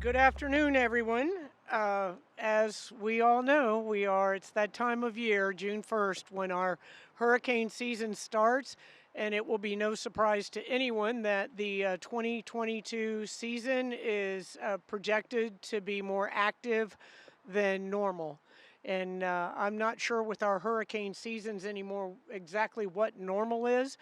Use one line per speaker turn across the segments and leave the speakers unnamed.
Good afternoon, everyone. As we all know, it's that time of year, June 1st, when our hurricane season starts, and it will be no surprise to anyone that the 2022 season is projected to be more active than normal. And I'm not sure with our hurricane seasons anymore exactly what normal is,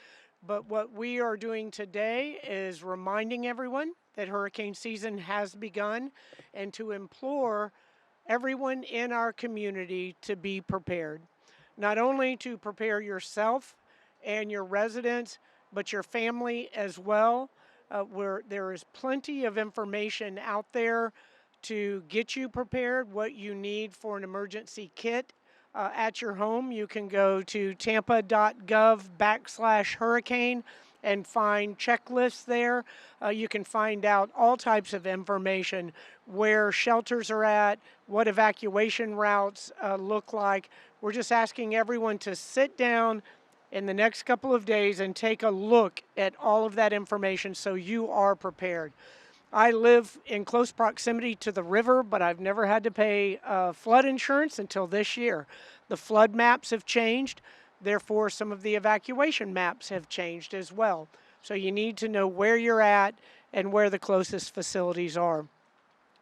but what we are doing today is reminding everyone that hurricane season has begun and to implore everyone in our community to be prepared. Not only to prepare yourself and your residents, but your family as well. Where there is plenty of information out there to get you prepared, what you need for an emergency kit at your home. You can go to tampa.gov/hurricane and find checklists there. You can find out all types of information, where shelters are at, what evacuation routes look like. We're just asking everyone to sit down in the next couple of days and take a look at all of that information so you are prepared. I live in close proximity to the river, but I've never had to pay flood insurance until this year. The flood maps have changed, therefore some of the evacuation maps have changed as well. So you need to know where you're at and where the closest facilities are.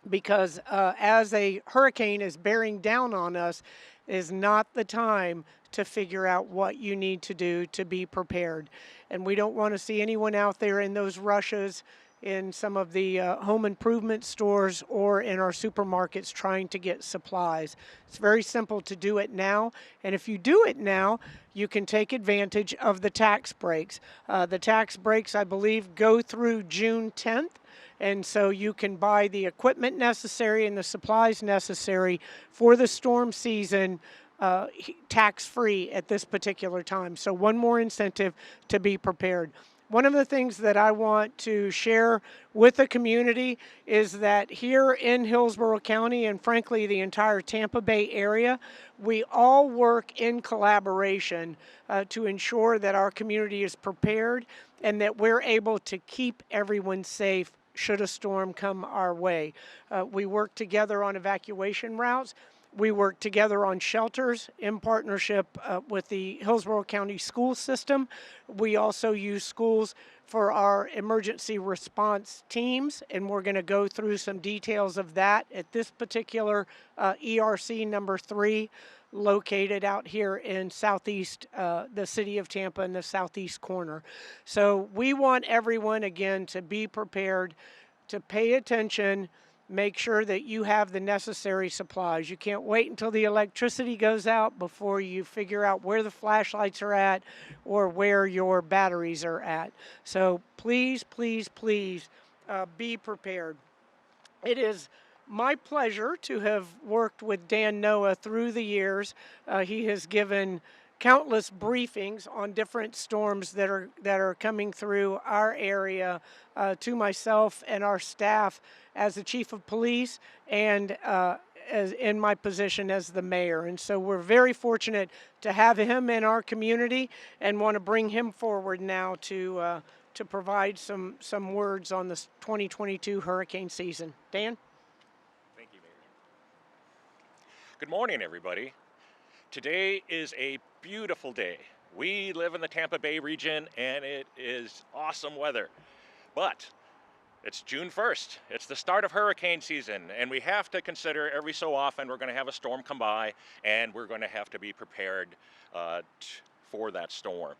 Because as a hurricane is bearing down on us, is not the time to figure out what you need to do to be prepared. And we don't want to see anyone out there in those rushes in some of the home improvement stores or in our supermarkets trying to get supplies. It's very simple to do it now, and if you do it now, you can take advantage of the tax breaks. The tax breaks, I believe, go through June 10th, and so you can buy the equipment necessary and the supplies necessary for the storm season tax-free at this particular time. So one more incentive to be prepared. One of the things that I want to share with the community is that here in Hillsborough County, and frankly the entire Tampa Bay area, we all work in collaboration to ensure that our community is prepared and that we're able to keep everyone safe should a storm come our way. We work together on evacuation routes. We work together on shelters in partnership with the Hillsborough County school system. We also use schools for our emergency response teams, and we're going to go through some details of that at this particular ERC number 3, located out here in southeast, the city of Tampa in the southeast corner. So we want everyone, again, to be prepared, to pay attention, make sure that you have the necessary supplies. You can't wait until the electricity goes out before you figure out where the flashlights are at or where your batteries are at. So please, please, please be prepared. It is my pleasure to have worked with Dan Noah through the years. He has given countless briefings on different storms that are coming through our area to myself and our staff as the chief of police and as in my position as the mayor. And so we're very fortunate to have him in our community and want to bring him forward now to provide some words on this 2022 hurricane season. Dan?
Thank you, Mayor. Good morning, everybody. Today is a beautiful day. We live in the Tampa Bay region and it is awesome weather. But it's June 1st. It's the start of hurricane season, and we have to consider every so often we're going to have a storm come by and we're going to have to be prepared for that storm.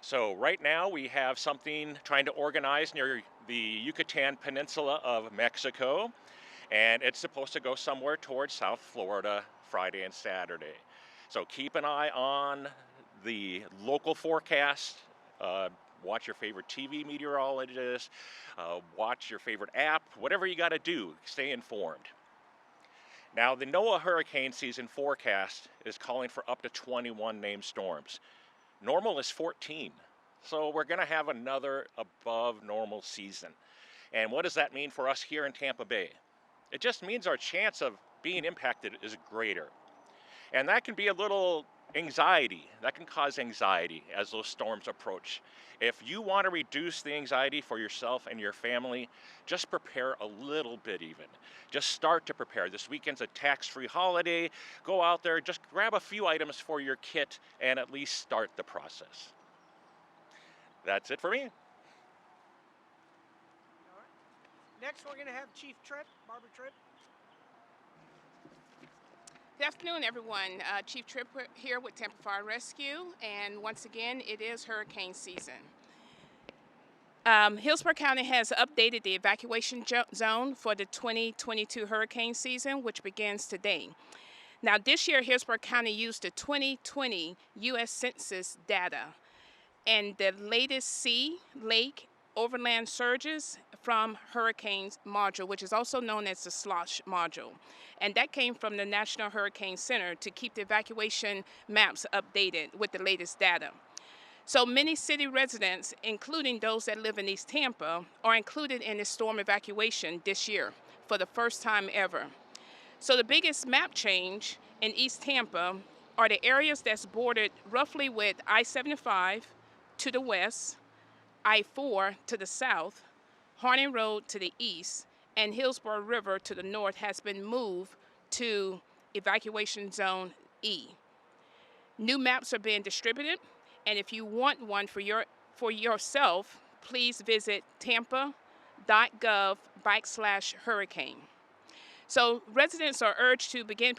So right now we have something trying to organize near the Yucatan Peninsula of Mexico, and it's supposed to go somewhere towards South Florida Friday and Saturday. So keep an eye on the local forecast. Watch your favorite TV meteorologist, watch your favorite app, whatever you got to do, stay informed. Now, the NOAA hurricane season forecast is calling for up to 21 named storms. Normal is 14, so we're going to have another above normal season. And what does that mean for us here in Tampa Bay? It just means our chance of being impacted is greater. And that can be a little Anxiety, that can cause anxiety as those storms approach. If you want to reduce the anxiety for yourself and your family, just prepare a little bit even. Just start to prepare. This weekend's a tax-free holiday. Go out there, just grab a few items for your kit and at least start the process. That's it for me.
Next, we're going to have Chief Tripp, Barbara Tripp.
Good afternoon, everyone. Chief Tripp here with Tampa Fire Rescue, and once again, it is hurricane season. Hillsborough County has updated the evacuation zone for the 2022 hurricane season, which begins today. Now, this year, Hillsborough County used the 2020 U.S. Census data and the latest sea, lake, overland surges from hurricanes module, which is also known as the slosh module. And that came from the National Hurricane Center to keep the evacuation maps updated with the latest data. So many city residents, including those that live in East Tampa, are included in the storm evacuation this year for the first time ever. So the biggest map change in East Tampa are the areas that's bordered roughly with I-75 to the west, I-4 to the south, Harding Road to the east, and Hillsborough River to the north has been moved to evacuation zone E. New maps are being distributed, and if you want one for yourself, please visit tampa.gov/hurricane. So residents are urged to begin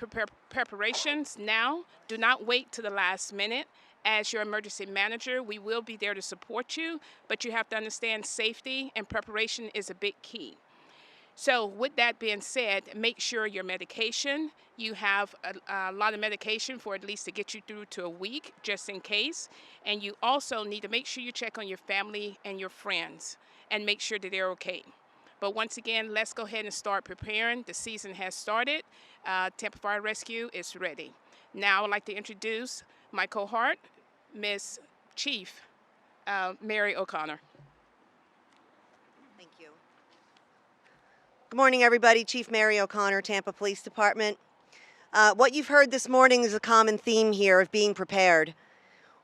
preparations now. Do not wait to the last minute. As your emergency manager, we will be there to support you, but you have to understand safety and preparation is a big key. So with that being said, make sure your medication, you have a lot of medication for at least to get you through to a week, just in case. And you also need to make sure you check on your family and your friends and make sure that they're okay. But once again, let's go ahead and start preparing. The season has started. Tampa Fire Rescue is ready. Now I'd like to introduce my cohort, Miss Chief Mary O'Connor.
Thank you. Good morning, everybody. Chief Mary O'Connor, Tampa Police Department. What you've heard this morning is a common theme here of being prepared.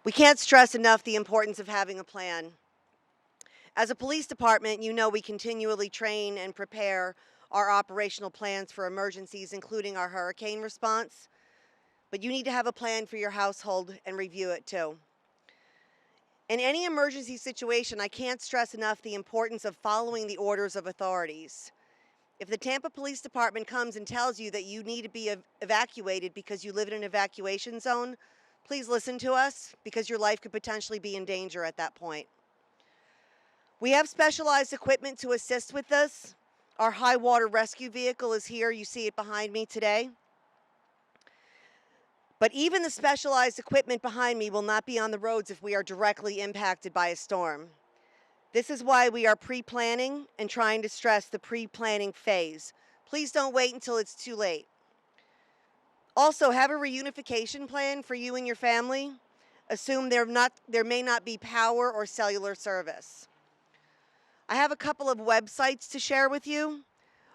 We can't stress enough the importance of having a plan. As a police department, you know we continually train and prepare our operational plans for emergencies, including our hurricane response. But you need to have a plan for your household and review it too. In any emergency situation, I can't stress enough the importance of following the orders of authorities. If the Tampa Police Department comes and tells you that you need to be evacuated because you live in an evacuation zone, please listen to us because your life could potentially be in danger at that point. We have specialized equipment to assist with this. Our high water rescue vehicle is here. You see it behind me today. But even the specialized equipment behind me will not be on the roads if we are directly impacted by a storm. This is why we are pre-planning and trying to stress the pre-planning phase. Please don't wait until it's too late. Also, have a reunification plan for you and your family. Assume there may not be power or cellular service. I have a couple of websites to share with you.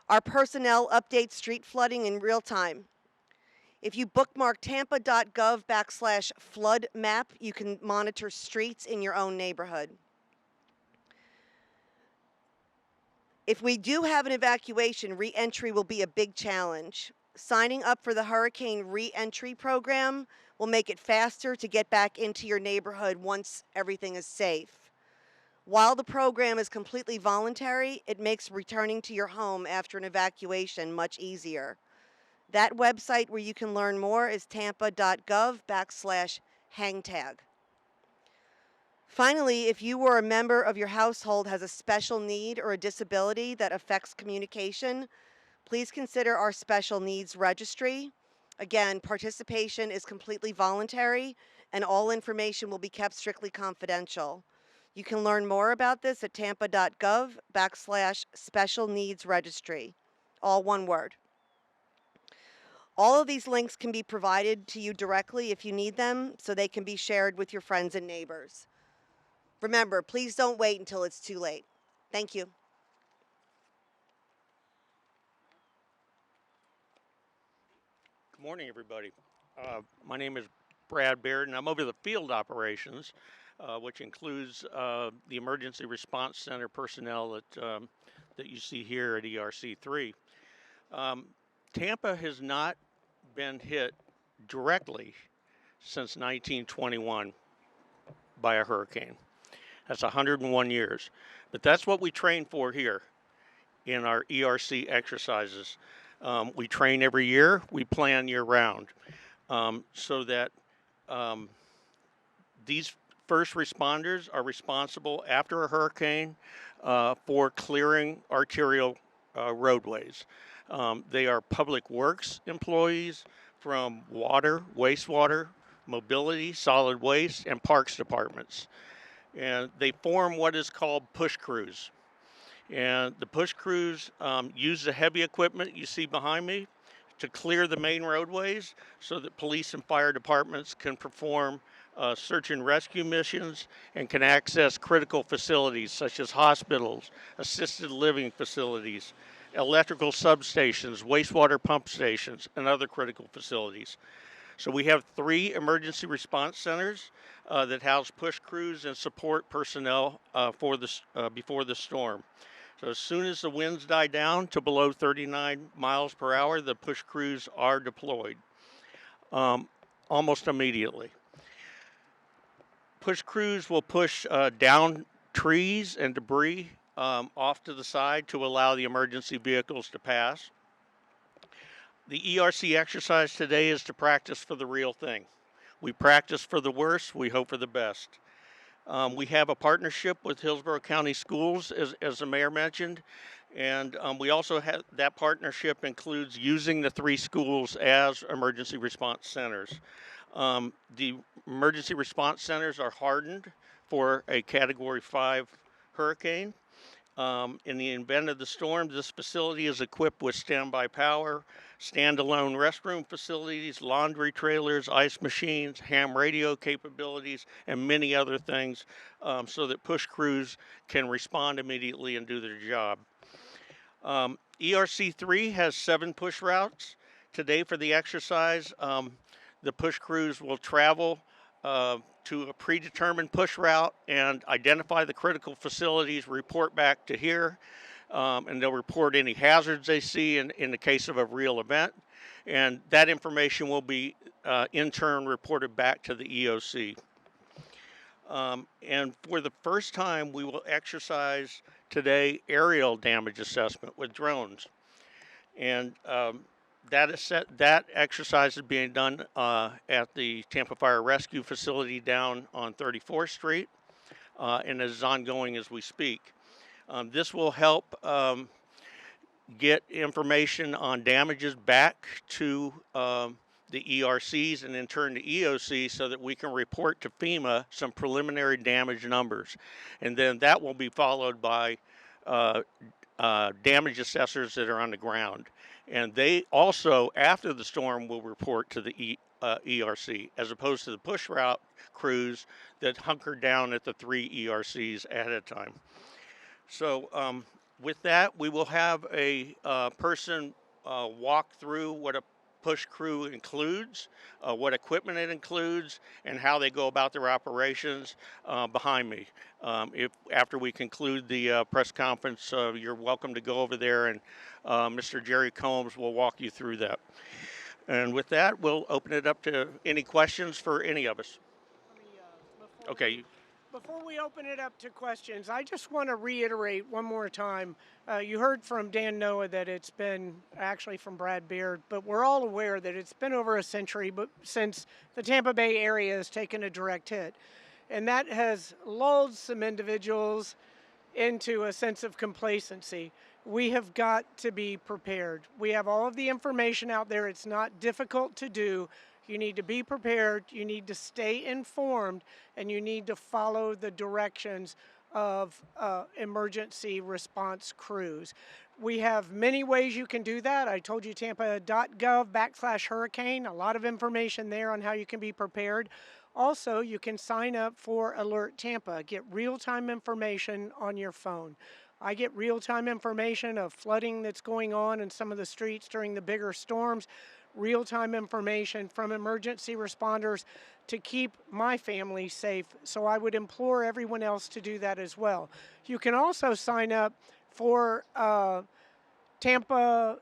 Our personnel update street flooding in real time. If you bookmark tampa.gov/flood map, you can monitor streets in your own neighborhood. If we do have an evacuation, re-entry will be a big challenge. Signing up for the hurricane re-entry program will make it faster to get back into your neighborhood once everything is safe. While the program is completely voluntary, it makes returning to your home after an evacuation much easier. That website where you can learn more is tampa.gov/hangtag. Finally, if you or a member of your household has a special need or a disability that affects communication, please consider our special needs registry. Again, participation is completely voluntary and all information will be kept strictly confidential. You can learn more about this at tampa.gov/special needs registry. All one word. All of these links can be provided to you directly if you need them, so they can be shared with your friends and neighbors. Remember, please don't wait until it's too late. Thank you.
Good morning, everybody. My name is Brad Baird, and I'm over the field operations, which includes the Emergency Response Center personnel that you see here at ERC3. Tampa has not been hit directly since 1921 by a hurricane. That's 101 years. But that's what we train for here in our ERC exercises. We train every year, we plan year round, so that these first responders are responsible after a hurricane for clearing arterial roadways. They are public works employees from water, wastewater, mobility, solid waste, and parks departments. And they form what is called push crews. And the push crews use the heavy equipment you see behind me to clear the main roadways so that police and fire departments can perform search and rescue missions and can access critical facilities such as hospitals, assisted living facilities, electrical substations, wastewater pump stations, and other critical facilities. So we have 3 emergency response centers that house push crews and support personnel before the storm. So as soon as the winds die down to below 39 miles per hour, the push crews are deployed almost immediately. Push crews will push down trees and debris off to the side to allow the emergency vehicles to pass. The ERC exercise today is to practice for the real thing. We practice for the worst, we hope for the best. We have a partnership with Hillsborough County Schools, as the mayor mentioned, and we also have that partnership includes using the 3 schools as emergency response centers. The emergency response centers are hardened for a Category 5 hurricane. In the event of the storm, this facility is equipped with standby power, standalone restroom facilities, laundry trailers, ice machines, ham radio capabilities, and many other things so that push crews can respond immediately and do their job. ERC3 has 7 push routes. Today for the exercise, the push crews will travel to a predetermined push route and identify the critical facilities, report back to here, and they'll report any hazards they see in the case of a real event. And that information will be in turn reported back to the EOC. And for the first time, we will exercise today aerial damage assessment with drones. And that exercise is being done at the Tampa Fire Rescue Facility down on 34th Street and is ongoing as we speak. This will help get information on damages back to the ERCs and in turn to EOC so that we can report to FEMA some preliminary damage numbers. And then that will be followed by damage assessors that are on the ground. And they also, after the storm, will report to the ERC, as opposed to the push route crews that hunker down at the 3 ERCs at a time. So with that, we will have a person walk through what a push crew includes, what equipment it includes, and how they go about their operations behind me. After we conclude the press conference, you're welcome to go over there, and Mr. Jerry Combs will walk you through that. And with that, we'll open it up to any questions for any of us. Okay.
Before we open it up to questions, I just want to reiterate one more time. You heard from Dan Noah that it's been, actually from Brad Baird, but we're all aware that it's been over a century since the Tampa Bay area has taken a direct hit. And that has lulled some individuals into a sense of complacency. We have got to be prepared. We have all of the information out there. It's not difficult to do. You need to be prepared, you need to stay informed, and you need to follow the directions of emergency response crews. We have many ways you can do that. I told you tampa.gov/hurricane, a lot of information there on how you can be prepared. Also, you can sign up for Alert Tampa, get real-time information on your phone. I get real-time information of flooding that's going on in some of the streets during the bigger storms real-time information from emergency responders to keep my family safe. So I would implore everyone else to do that as well. You can also sign up for Tampa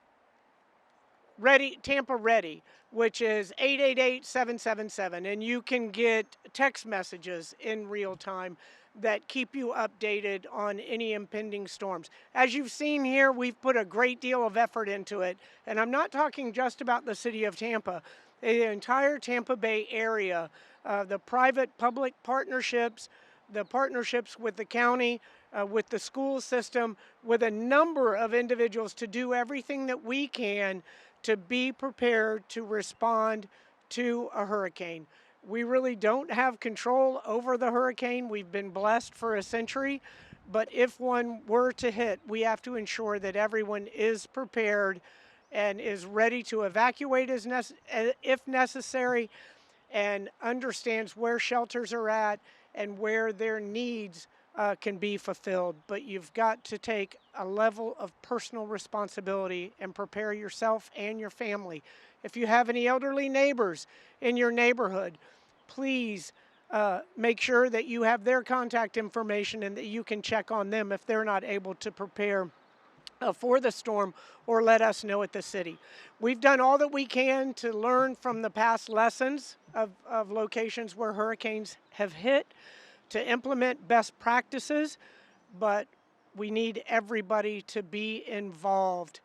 Ready, which is 888-777, and you can get text messages in real time that keep you updated on any impending storms. As you've seen here, we've put a great deal of effort into it, and I'm not talking just about the city of Tampa. The entire Tampa Bay area, the private-public partnerships, the partnerships with the county, with the school system, with a number of individuals to do everything that we can to be prepared to respond to a hurricane. We really don't have control over the hurricane. We've been blessed for a century, but if one were to hit, we have to ensure that everyone is prepared and is ready to evacuate if necessary, and understands where shelters are at and where their needs can be fulfilled. But you've got to take a level of personal responsibility and prepare yourself and your family. If you have any elderly neighbors in your neighborhood, please make sure that you have their contact information and that you can check on them if they're not able to prepare for the storm, or let us know at the city. We've done all that we can to learn from the past lessons of locations where hurricanes have hit, to implement best practices, but we need everybody to be involved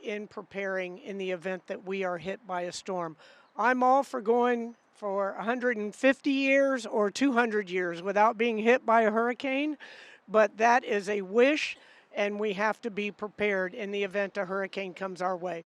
in preparing in the event that we are hit by a storm. I'm all for going for 150 years or 200 years without being hit by a hurricane, but that is a wish, and we have to be prepared in the event a hurricane comes our way.